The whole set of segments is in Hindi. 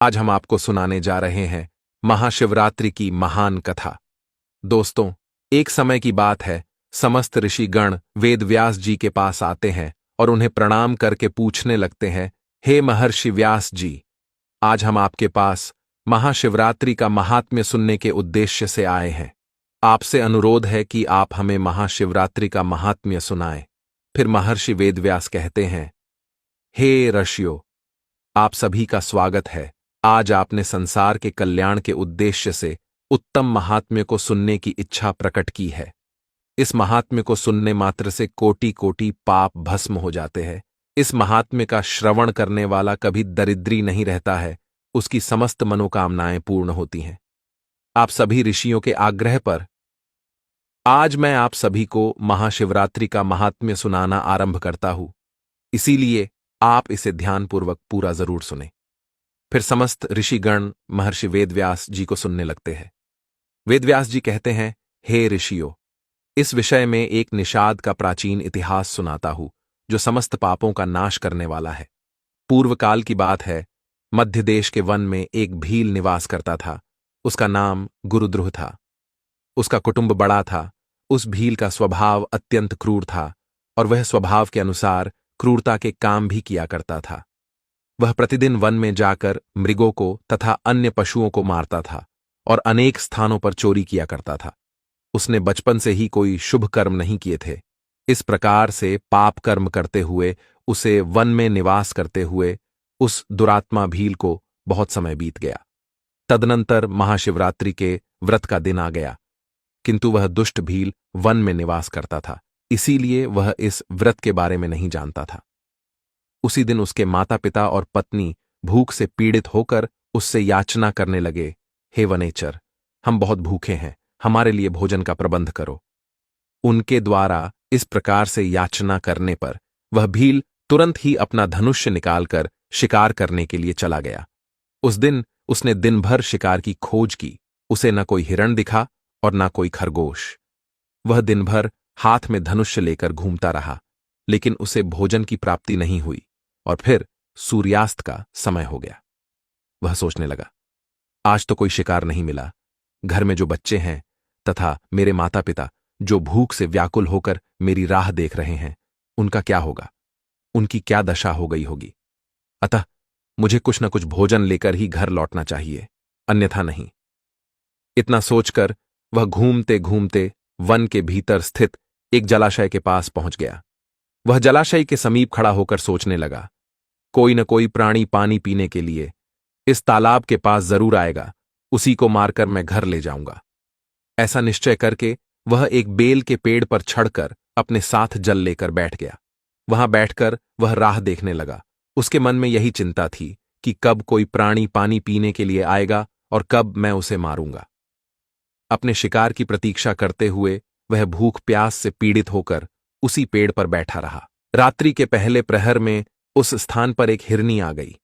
आज हम आपको सुनाने जा रहे हैं महाशिवरात्रि की महान कथा। दोस्तों, एक समय की बात है, समस्त ऋषिगण वेद व्यास जी के पास आते हैं और उन्हें प्रणाम करके पूछने लगते हैं, हे महर्षि व्यास जी, आज हम आपके पास महाशिवरात्रि का महात्म्य सुनने के उद्देश्य से आए हैं। आपसे अनुरोध है कि आप हमें महाशिवरात्रि का महात्म्य सुनाएं। फिर महर्षि वेदव्यास कहते हैं, हे ऋषियों, आप सभी का स्वागत है। आज आपने संसार के कल्याण के उद्देश्य से उत्तम महात्म्य को सुनने की इच्छा प्रकट की है। इस महात्म्य को सुनने मात्र से कोटि कोटि पाप भस्म हो जाते हैं। इस महात्म्य का श्रवण करने वाला कभी दरिद्री नहीं रहता है, उसकी समस्त मनोकामनाएं पूर्ण होती हैं। आप सभी ऋषियों के आग्रह पर आज मैं आप सभी को महाशिवरात्रि का महात्म्य सुनाना आरंभ करता हूं, इसीलिए आप इसे ध्यानपूर्वक पूरा जरूर सुने। फिर समस्त ऋषिगण महर्षि वेदव्यास जी को सुनने लगते हैं। वेदव्यास जी कहते हैं, हे ऋषियों, इस विषय में एक निषाद का प्राचीन इतिहास सुनाता हूं, जो समस्त पापों का नाश करने वाला है। पूर्व काल की बात है, मध्य देश के वन में एक भील निवास करता था। उसका नाम गुरुद्रुह था। उसका कुटुंब बड़ा था। उस भील का स्वभाव अत्यंत क्रूर था और वह स्वभाव के अनुसार क्रूरता के काम भी किया करता था। वह प्रतिदिन वन में जाकर मृगों को तथा अन्य पशुओं को मारता था और अनेक स्थानों पर चोरी किया करता था। उसने बचपन से ही कोई शुभ कर्म नहीं किए थे। इस प्रकार से पाप कर्म करते हुए उसे वन में निवास करते हुए उस दुरात्मा भील को बहुत समय बीत गया। तदनंतर महाशिवरात्रि के व्रत का दिन आ गया, किंतु वह दुष्ट भील वन में निवास करता था, इसीलिए वह इस व्रत के बारे में नहीं जानता था। उसी दिन उसके माता पिता और पत्नी भूख से पीड़ित होकर उससे याचना करने लगे, हे वनेचर, हम बहुत भूखे हैं, हमारे लिए भोजन का प्रबंध करो। उनके द्वारा इस प्रकार से याचना करने पर वह भील तुरंत ही अपना धनुष्य निकालकर शिकार करने के लिए चला गया। उस दिन उसने दिन भर शिकार की खोज की। उसे न कोई हिरण दिखा और न कोई खरगोश। वह दिन भर हाथ में धनुष्य लेकर घूमता रहा, लेकिन उसे भोजन की प्राप्ति नहीं हुई और फिर सूर्यास्त का समय हो गया। वह सोचने लगा, आज तो कोई शिकार नहीं मिला। घर में जो बच्चे हैं तथा मेरे माता पिता जो भूख से व्याकुल होकर मेरी राह देख रहे हैं, उनका क्या होगा? उनकी क्या दशा हो गई होगी? अतः मुझे कुछ न कुछ भोजन लेकर ही घर लौटना चाहिए, अन्यथा नहीं। इतना सोचकर वह घूमते घूमते वन के भीतर स्थित एक जलाशय के पास पहुंच गया। वह जलाशय के समीप खड़ा होकर सोचने लगा, कोई न कोई प्राणी पानी पीने के लिए इस तालाब के पास जरूर आएगा, उसी को मारकर मैं घर ले जाऊंगा। ऐसा निश्चय करके वह एक बेल के पेड़ पर चढ़कर अपने साथ जल लेकर बैठ गया। वहां बैठकर वह राह देखने लगा। उसके मन में यही चिंता थी कि कब कोई प्राणी पानी पीने के लिए आएगा और कब मैं उसे मारूंगा। अपने शिकार की प्रतीक्षा करते हुए वह भूख प्यास से पीड़ित होकर उसी पेड़ पर बैठा रहा। रात्रि के पहले प्रहर में उस स्थान पर एक हिरनी आ गई,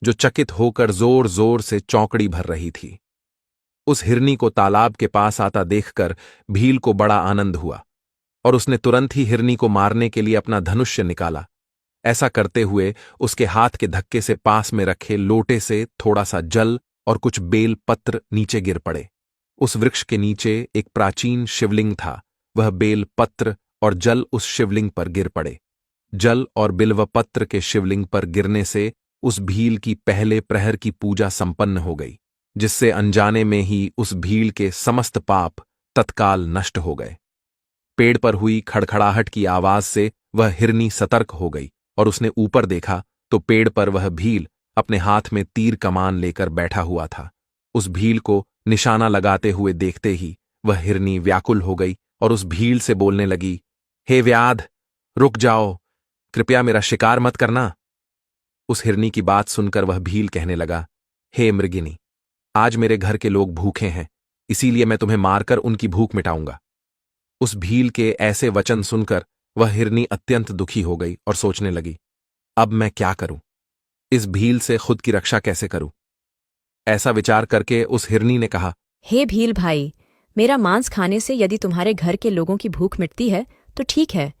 जो चकित होकर जोर जोर से चौकड़ी भर रही थी। उस हिरनी को तालाब के पास आता देखकर भील को बड़ा आनंद हुआ और उसने तुरंत ही हिरनी को मारने के लिए अपना धनुष्य निकाला। ऐसा करते हुए उसके हाथ के धक्के से पास में रखे लोटे से थोड़ा सा जल और कुछ बेल पत्र नीचे गिर पड़े। उस वृक्ष के नीचे एक प्राचीन शिवलिंग था। वह बेल पत्र और जल उस शिवलिंग पर गिर पड़े। जल और बिल्व पत्र के शिवलिंग पर गिरने से उस भील की पहले प्रहर की पूजा संपन्न हो गई, जिससे अनजाने में ही उस भील के समस्त पाप तत्काल नष्ट हो गए। पेड़ पर हुई खड़खड़ाहट की आवाज से वह हिरनी सतर्क हो गई और उसने ऊपर देखा तो पेड़ पर वह भील अपने हाथ में तीर कमान लेकर बैठा हुआ था। उस भील को निशाना लगाते हुए देखते ही वह हिरनी व्याकुल हो गई और उस भील से बोलने लगी, हे व्याध, रुक जाओ, कृपया मेरा शिकार मत करना। उस हिरनी की बात सुनकर वह भील कहने लगा, हे मृगिनी, आज मेरे घर के लोग भूखे हैं, इसीलिए मैं तुम्हें मारकर उनकी भूख मिटाऊंगा। उस भील के ऐसे वचन सुनकर वह हिरनी अत्यंत दुखी हो गई और सोचने लगी, अब मैं क्या करूं? इस भील से खुद की रक्षा कैसे करूं? ऐसा विचार करके उस हिरनी ने कहा, हे भील भाई, मेरा मांस खाने से यदि तुम्हारे घर के लोगों की भूख मिटती है तो ठीक है,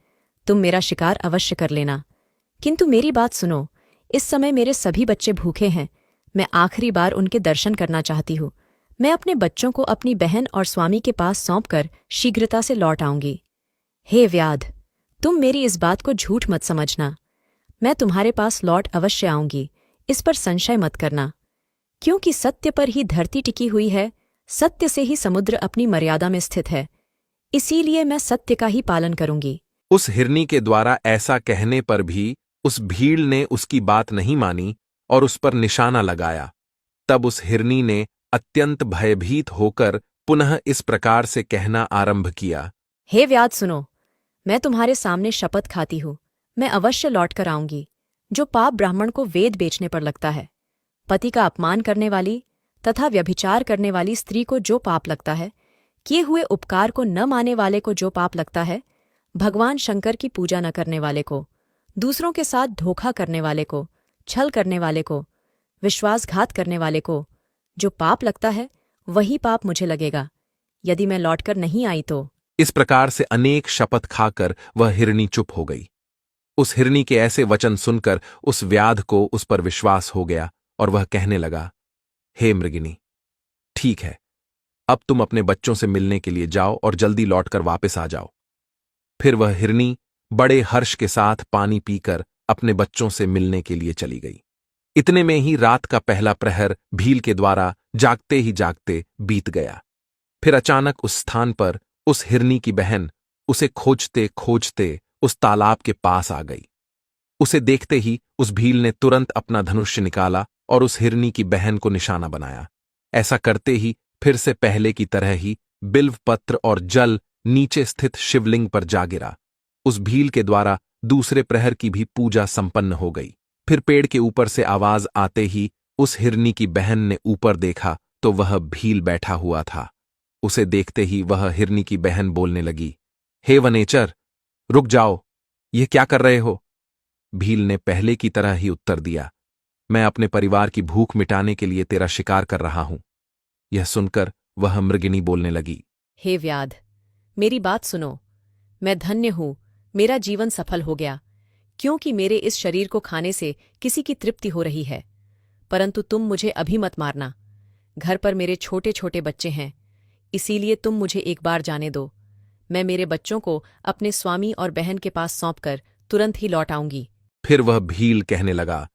तुम मेरा शिकार अवश्य कर लेना। किंतु मेरी बात सुनो, इस समय मेरे सभी बच्चे भूखे हैं, मैं आखिरी बार उनके दर्शन करना चाहती हूँ। मैं अपने बच्चों को अपनी बहन और स्वामी के पास सौंपकर शीघ्रता से लौट आऊंगी। हे व्याध, तुम मेरी इस बात को झूठ मत समझना। मैं तुम्हारे पास लौट अवश्य आऊंगी, इस पर संशय मत करना। क्योंकि सत्य पर ही धरती टिकी हुई है, सत्य से ही समुद्र अपनी मर्यादा में स्थित है। इसीलिए मैं सत्य का ही पालन करूंगी। उस हिरनी के द्वारा ऐसा कहने पर भी उस भीड़ ने उसकी बात नहीं मानी और उस पर निशाना लगाया। तब उस हिरनी ने अत्यंत भयभीत होकर पुनः इस प्रकार से कहना आरंभ किया। हे व्याध, सुनो, मैं तुम्हारे सामने शपथ खाती हूँ, मैं अवश्य लौट कर आऊंगी। जो पाप ब्राह्मण को वेद बेचने पर लगता है, पति का अपमान करने वाली तथा व्यभिचार करने वाली स्त्री को जो पाप लगता है, किए हुए उपकार को न माने वाले को जो पाप लगता है, भगवान शंकर की पूजा न करने वाले को, दूसरों के साथ धोखा करने वाले को, छल करने वाले को, विश्वासघात करने वाले को जो पाप लगता है, वही पाप मुझे लगेगा यदि मैं लौटकर नहीं आई तो। इस प्रकार से अनेक शपथ खाकर वह हिरनी चुप हो गई। उस हिरनी के ऐसे वचन सुनकर उस व्याध को उस पर विश्वास हो गया और वह कहने लगा, हे मृगिनी, ठीक है, अब तुम अपने बच्चों से मिलने के लिए जाओ और जल्दी लौटकर वापस आ जाओ। फिर वह हिरनी बड़े हर्ष के साथ पानी पीकर अपने बच्चों से मिलने के लिए चली गई। इतने में ही रात का पहला प्रहर भील के द्वारा जागते ही जागते बीत गया। फिर अचानक उस स्थान पर उस हिरनी की बहन उसे खोजते खोजते उस तालाब के पास आ गई। उसे देखते ही उस भील ने तुरंत अपना धनुष्य निकाला और उस हिरनी की बहन को निशाना बनाया। ऐसा करते ही फिर से पहले की तरह ही बिल्व पत्र और जल नीचे स्थित शिवलिंग पर जा गिरा। उस भील के द्वारा दूसरे प्रहर की भी पूजा संपन्न हो गई। फिर पेड़ के ऊपर से आवाज आते ही उस हिरनी की बहन ने ऊपर देखा तो वह भील बैठा हुआ था। उसे देखते ही वह हिरनी की बहन बोलने लगी, हे वनेचर, रुक जाओ, यह क्या कर रहे हो? भील ने पहले की तरह ही उत्तर दिया, मैं अपने परिवार की भूख मिटाने के लिए तेरा शिकार कर रहा हूं। यह सुनकर वह मृगिनी बोलने लगी, हे व्याध, मेरी बात सुनो। मैं धन्य हूं, मेरा जीवन सफल हो गया, क्योंकि मेरे इस शरीर को खाने से किसी की तृप्ति हो रही है। परंतु तुम मुझे अभी मत मारना। घर पर मेरे छोटे छोटे बच्चे हैं, इसीलिए तुम मुझे एक बार जाने दो। मैं मेरे बच्चों को अपने स्वामी और बहन के पास सौंपकर तुरंत ही लौट आऊंगी। फिर वह भील कहने लगा,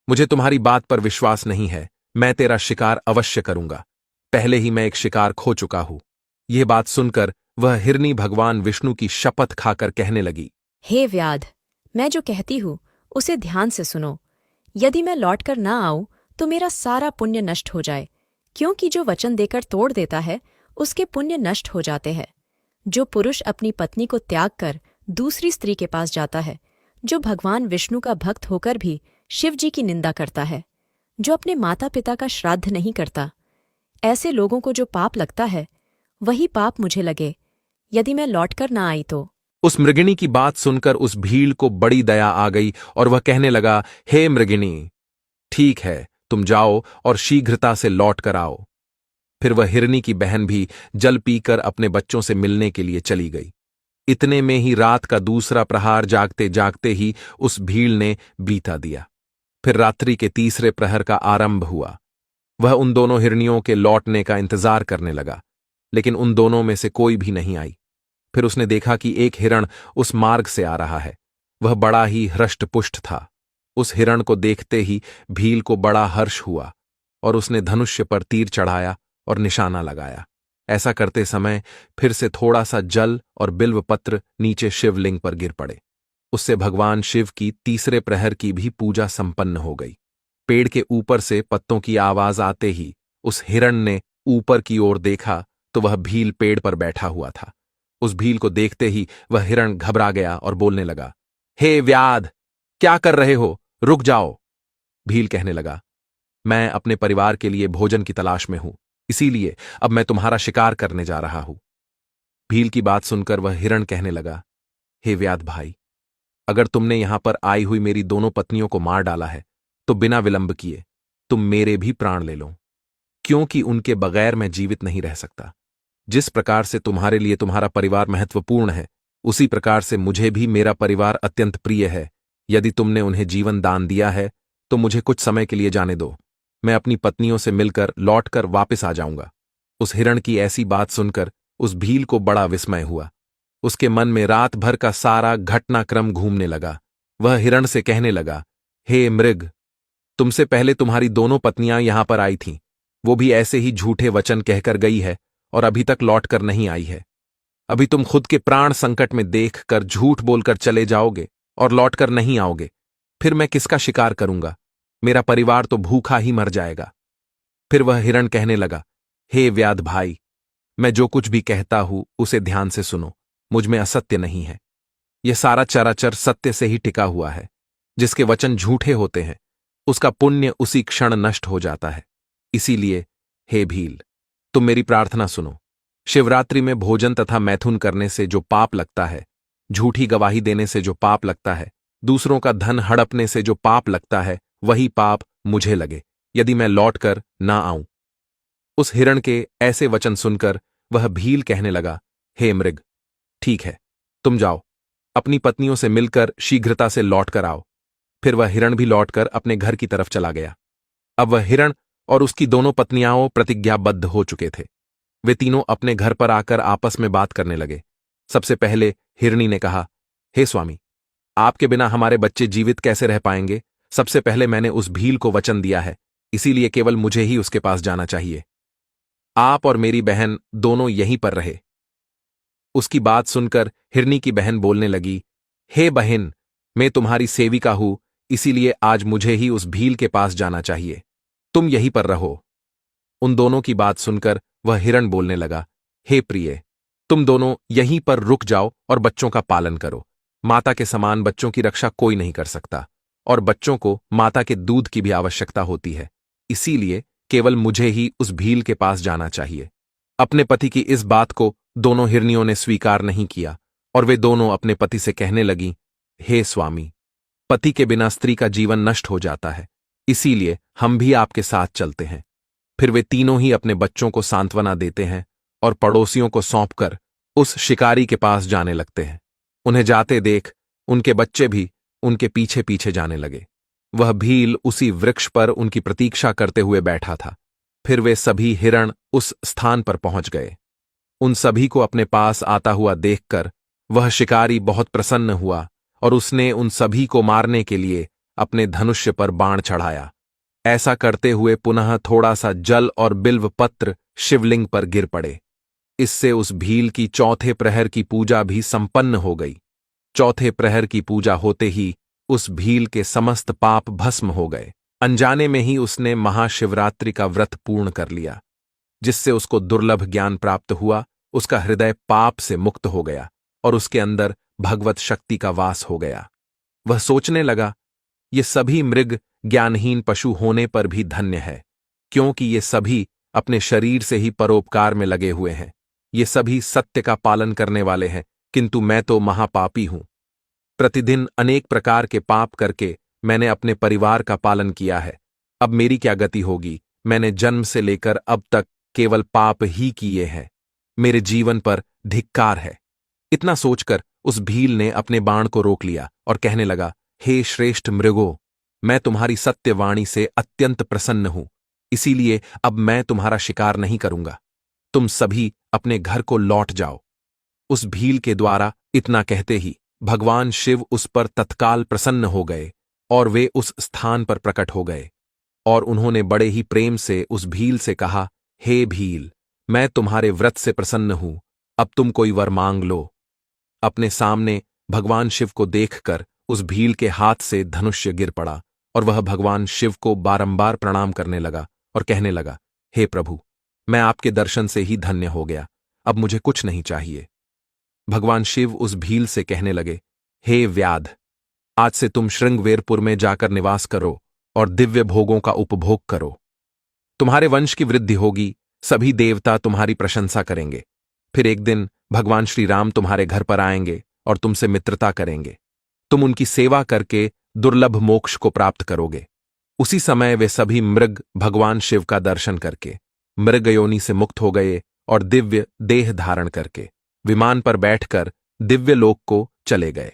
मुझे तुम्हारी बात पर विश्वास नहीं है, मैं तेरा शिकार अवश्य करूंगा। पहले ही मैं एक शिकार खो चुका हूं। यह बात सुनकर वह हिरनी भगवान विष्णु की शपथ खाकर कहने लगी, हे व्याध, मैं जो कहती हूं उसे ध्यान से सुनो। यदि मैं लौटकर ना आऊं तो मेरा सारा पुण्य नष्ट हो जाए, क्योंकि जो वचन देकर तोड़ देता है उसके पुण्य नष्ट हो जाते हैं। जो पुरुष अपनी पत्नी को त्याग कर दूसरी स्त्री के पास जाता है, जो भगवान विष्णु का भक्त होकर भी शिव जी की निंदा करता है, जो अपने माता पिता का श्राद्ध नहीं करता, ऐसे लोगों को जो पाप लगता है वही पाप मुझे लगे यदि मैं लौटकर ना आई तो। उस मृगिणी की बात सुनकर उस भील को बड़ी दया आ गई और वह कहने लगा, हे मृगिणी, ठीक है, तुम जाओ और शीघ्रता से लौट कर आओ। फिर वह हिरनी की बहन भी जल पीकर अपने बच्चों से मिलने के लिए चली गई। इतने में ही रात का दूसरा प्रहार जागते जागते ही उस भील ने बीता दिया। फिर रात्रि के तीसरे प्रहर का आरंभ हुआ। वह उन दोनों हिरनियों के लौटने का इंतजार करने लगा, लेकिन उन दोनों में से कोई भी नहीं आई। फिर उसने देखा कि एक हिरण उस मार्ग से आ रहा है। वह बड़ा ही हृष्टपुष्ट था। उस हिरण को देखते ही भील को बड़ा हर्ष हुआ और उसने धनुष्य पर तीर चढ़ाया और निशाना लगाया। ऐसा करते समय फिर से थोड़ा सा जल और बिल्व पत्र नीचे शिवलिंग पर गिर पड़े। उससे भगवान शिव की तीसरे प्रहर की भी पूजा संपन्न हो गई। पेड़ के ऊपर से पत्तों की आवाज आते ही उस हिरण ने ऊपर की ओर देखा तो वह भील पेड़ पर बैठा हुआ था। उस भील को देखते ही वह हिरण घबरा गया और बोलने लगा, हे व्याध, क्या कर रहे हो? रुक जाओ। भील कहने लगा, मैं अपने परिवार के लिए भोजन की तलाश में हूं, इसीलिए अब मैं तुम्हारा शिकार करने जा रहा हूं। भील की बात सुनकर वह हिरण कहने लगा, हे व्याध भाई, अगर तुमने यहां पर आई हुई मेरी दोनों पत्नियों को मार डाला है तो बिना विलंब किए तुम मेरे भी प्राण ले लो, क्योंकि उनके बगैर मैं जीवित नहीं रह सकता। जिस प्रकार से तुम्हारे लिए तुम्हारा परिवार महत्वपूर्ण है, उसी प्रकार से मुझे भी मेरा परिवार अत्यंत प्रिय है। यदि तुमने उन्हें जीवन दान दिया है तो मुझे कुछ समय के लिए जाने दो। मैं अपनी पत्नियों से मिलकर लौटकर वापस आ जाऊंगा। उस हिरण की ऐसी बात सुनकर उस भील को बड़ा विस्मय हुआ। उसके मन में रात भर का सारा घटनाक्रम घूमने लगा। वह हिरण से कहने लगा, हे मृग, तुमसे पहले तुम्हारी दोनों पत्नियां यहां पर आई थीं, वो भी ऐसे ही झूठे वचन कहकर गई है और अभी तक लौटकर नहीं आई है। अभी तुम खुद के प्राण संकट में देखकर झूठ बोलकर चले जाओगे और लौटकर नहीं आओगे, फिर मैं किसका शिकार करूंगा? मेरा परिवार तो भूखा ही मर जाएगा। फिर वह हिरण कहने लगा, हे व्याध भाई, मैं जो कुछ भी कहता हूं उसे ध्यान से सुनो, मुझ में असत्य नहीं है। यह सारा चराचर सत्य से ही टिका हुआ है। जिसके वचन झूठे होते हैं उसका पुण्य उसी क्षण नष्ट हो जाता है। इसीलिए हे भील, तुम मेरी प्रार्थना सुनो। शिवरात्रि में भोजन तथा मैथुन करने से जो पाप लगता है, झूठी गवाही देने से जो पाप लगता है, दूसरों का धन हड़पने से जो पाप लगता है, वही पाप मुझे लगे यदि मैं लौटकर ना आऊं। उस हिरण के ऐसे वचन सुनकर वह भील कहने लगा, हे मृग, ठीक है, तुम जाओ, अपनी पत्नियों से मिलकर शीघ्रता से लौटकर आओ। फिर वह हिरण भी लौटकर अपने घर की तरफ चला गया। अब वह हिरण और उसकी दोनों पत्नियां प्रतिज्ञाबद्ध हो चुके थे। वे तीनों अपने घर पर आकर आपस में बात करने लगे। सबसे पहले हिरणी ने कहा, हे स्वामी, आपके बिना हमारे बच्चे जीवित कैसे रह पाएंगे? सबसे पहले मैंने उस भील को वचन दिया है, इसीलिए केवल मुझे ही उसके पास जाना चाहिए। आप और मेरी बहन दोनों यहीं पर रहे। उसकी बात सुनकर हिरनी की बहन बोलने लगी, हे बहन, मैं तुम्हारी सेविका हूं, इसीलिए आज मुझे ही उस भील के पास जाना चाहिए। तुम यहीं पर रहो। उन दोनों की बात सुनकर वह हिरण बोलने लगा, हे प्रिय, तुम दोनों यहीं पर रुक जाओ और बच्चों का पालन करो। माता के समान बच्चों की रक्षा कोई नहीं कर सकता और बच्चों को माता के दूध की भी आवश्यकता होती है। इसीलिए केवल मुझे ही उस भील के पास जाना चाहिए। अपने पति की इस बात को दोनों हिरनियों ने स्वीकार नहीं किया और वे दोनों अपने पति से कहने लगीं, हे स्वामी, पति के बिना स्त्री का जीवन नष्ट हो जाता है, इसीलिए हम भी आपके साथ चलते हैं। फिर वे तीनों ही अपने बच्चों को सांत्वना देते हैं और पड़ोसियों को सौंपकर उस शिकारी के पास जाने लगते हैं। उन्हें जाते देख उनके बच्चे भी उनके पीछे पीछे जाने लगे। वह भील उसी वृक्ष पर उनकी प्रतीक्षा करते हुए बैठा था। फिर वे सभी हिरण उस स्थान पर पहुंच गए। उन सभी को अपने पास आता हुआ देखकर वह शिकारी बहुत प्रसन्न हुआ और उसने उन सभी को मारने के लिए अपने धनुष्य पर बाण चढ़ाया। ऐसा करते हुए पुनः थोड़ा सा जल और बिल्व पत्र शिवलिंग पर गिर पड़े। इससे उस भील की चौथे प्रहर की पूजा भी संपन्न हो गई। चौथे प्रहर की पूजा होते ही उस भील के समस्त पाप भस्म हो गए। अनजाने में ही उसने महाशिवरात्रि का व्रत पूर्ण कर लिया, जिससे उसको दुर्लभ ज्ञान प्राप्त हुआ। उसका हृदय पाप से मुक्त हो गया और उसके अंदर भगवत शक्ति का वास हो गया। वह सोचने लगा, ये सभी मृग ज्ञानहीन पशु होने पर भी धन्य है, क्योंकि ये सभी अपने शरीर से ही परोपकार में लगे हुए हैं। ये सभी सत्य का पालन करने वाले हैं, किंतु मैं तो महापापी हूं। प्रतिदिन अनेक प्रकार के पाप करके मैंने अपने परिवार का पालन किया है। अब मेरी क्या गति होगी? मैंने जन्म से लेकर अब तक केवल पाप ही किए हैं। मेरे जीवन पर धिक्कार है। इतना सोचकर उस भील ने अपने बाण को रोक लिया और कहने लगा, हे श्रेष्ठ मृगो, मैं तुम्हारी सत्यवाणी से अत्यंत प्रसन्न हूं, इसीलिए अब मैं तुम्हारा शिकार नहीं करूंगा। तुम सभी अपने घर को लौट जाओ। उस भील के द्वारा इतना कहते ही भगवान शिव उस पर तत्काल प्रसन्न हो गए और वे उस स्थान पर प्रकट हो गए और उन्होंने बड़े ही प्रेम से उस भील से कहा, हे भील, मैं तुम्हारे व्रत से प्रसन्न हूं, अब तुम कोई वर मांग लो। अपने सामने भगवान शिव को देखकर उस भील के हाथ से धनुष्य गिर पड़ा और वह भगवान शिव को बारंबार प्रणाम करने लगा और कहने लगा, हे प्रभु, मैं आपके दर्शन से ही धन्य हो गया, अब मुझे कुछ नहीं चाहिए। भगवान शिव उस भील से कहने लगे, हे व्याध, आज से तुम श्रृंगवेरपुर में जाकर निवास करो और दिव्य भोगों का उपभोग करो। तुम्हारे वंश की वृद्धि होगी, सभी देवता तुम्हारी प्रशंसा करेंगे। फिर एक दिन भगवान श्री राम तुम्हारे घर पर आएंगे और तुमसे मित्रता करेंगे। तुम उनकी सेवा करके दुर्लभ मोक्ष को प्राप्त करोगे। उसी समय वे सभी मृग भगवान शिव का दर्शन करके मृग योनि से मुक्त हो गए और दिव्य देह धारण करके विमान पर बैठकर दिव्य लोक को चले गए।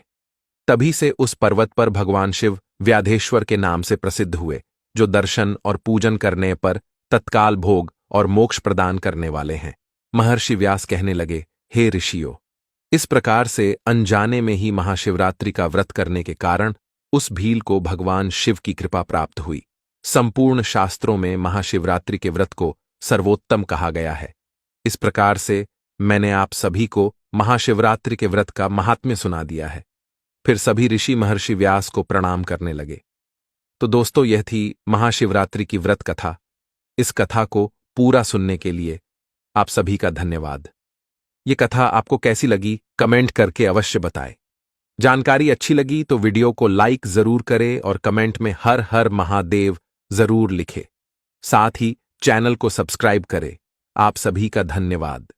तभी से उस पर्वत पर भगवान शिव व्याधेश्वर के नाम से प्रसिद्ध हुए जो दर्शन और पूजन करने पर तत्काल भोग और मोक्ष प्रदान करने वाले हैं। महर्षि व्यास कहने लगे, हे ऋषियों, इस प्रकार से अनजाने में ही महाशिवरात्रि का व्रत करने के कारण उस भील को भगवान शिव की कृपा प्राप्त हुई। संपूर्ण शास्त्रों में महाशिवरात्रि के व्रत को सर्वोत्तम कहा गया है। इस प्रकार से मैंने आप सभी को महाशिवरात्रि के व्रत का महात्म्य सुना दिया है। फिर सभी ऋषि महर्षि व्यास को प्रणाम करने लगे। तो दोस्तों, यह थी महाशिवरात्रि की व्रत कथा। इस कथा को पूरा सुनने के लिए आप सभी का धन्यवाद। ये कथा आपको कैसी लगी कमेंट करके अवश्य बताएं। जानकारी अच्छी लगी तो वीडियो को लाइक जरूर करें और कमेंट में हर हर महादेव जरूर लिखें। साथ ही चैनल को सब्सक्राइब करें। आप सभी का धन्यवाद।